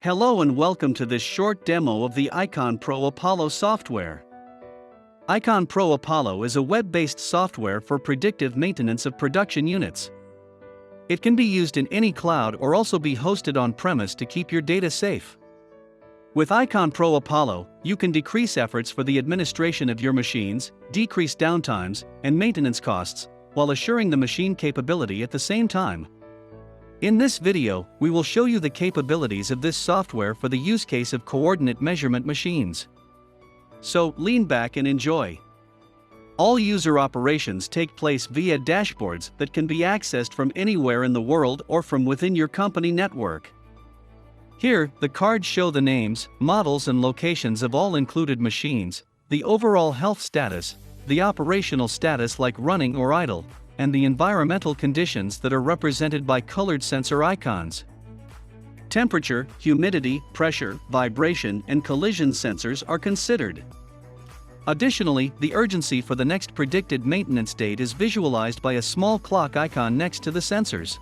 Hello and welcome to this short demo of the IconPro Apollo software. IconPro Apollo is a web-based software for predictive maintenance of production units. It can be used in any cloud or also be hosted on-premise to keep your data safe. With IconPro Apollo, you can decrease efforts for the administration of your machines, decrease downtimes, and maintenance costs, while assuring the machine capability at the same time. In this video, we will show you the capabilities of this software for the use case of coordinate measurement machines. So, lean back and enjoy. All user operations take place via dashboards that can be accessed from anywhere in the world or from within your company network. Here, the cards show the names, models and locations of all included machines, the overall health status, the operational status like running or idle, and the environmental conditions that are represented by colored sensor icons. Temperature, humidity, pressure, vibration, and collision sensors are considered. Additionally, the urgency for the next predicted maintenance date is visualized by a small clock icon next to the sensors.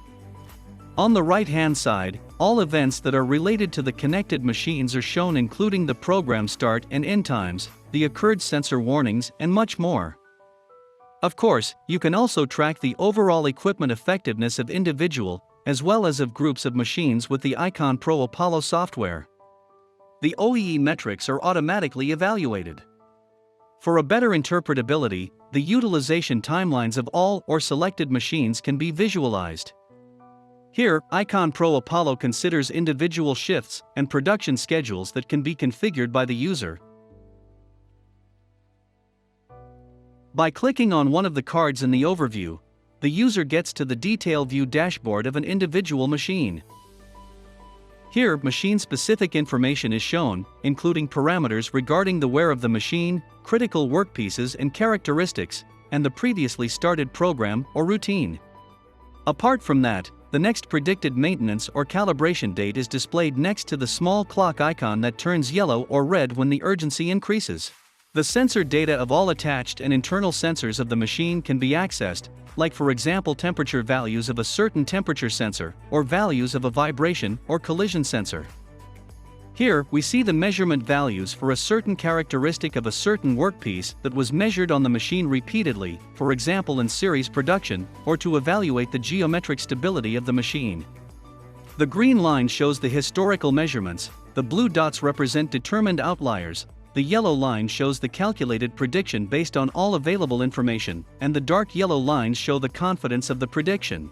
On the right-hand side, all events that are related to the connected machines are shown, including the program start and end times, the occurred sensor warnings, and much more. Of course, you can also track the overall equipment effectiveness of individual, as well as of groups of machines with the IconPro Apollo software. The OEE metrics are automatically evaluated. For a better interpretability, the utilization timelines of all or selected machines can be visualized. Here, IconPro Apollo considers individual shifts and production schedules that can be configured by the user. By clicking on one of the cards in the overview, the user gets to the detail view dashboard of an individual machine. Here, machine-specific information is shown, including parameters regarding the wear of the machine, critical workpieces and characteristics, and the previously started program or routine. Apart from that, the next predicted maintenance or calibration date is displayed next to the small clock icon that turns yellow or red when the urgency increases. The sensor data of all attached and internal sensors of the machine can be accessed, like for example temperature values of a certain temperature sensor, or values of a vibration or collision sensor. Here, we see the measurement values for a certain characteristic of a certain workpiece that was measured on the machine repeatedly, for example in series production, or to evaluate the geometric stability of the machine. The green line shows the historical measurements, the blue dots represent determined outliers, the yellow line shows the calculated prediction based on all available information, and the dark yellow lines show the confidence of the prediction.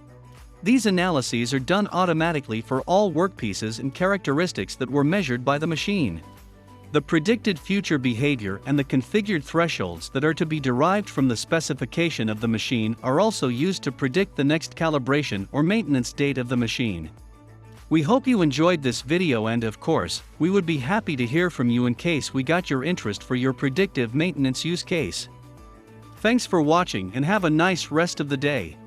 These analyses are done automatically for all workpieces and characteristics that were measured by the machine. The predicted future behavior and the configured thresholds that are to be derived from the specification of the machine are also used to predict the next calibration or maintenance date of the machine. We hope you enjoyed this video, and of course, we would be happy to hear from you in case we got your interest for your predictive maintenance use case. Thanks for watching and have a nice rest of the day.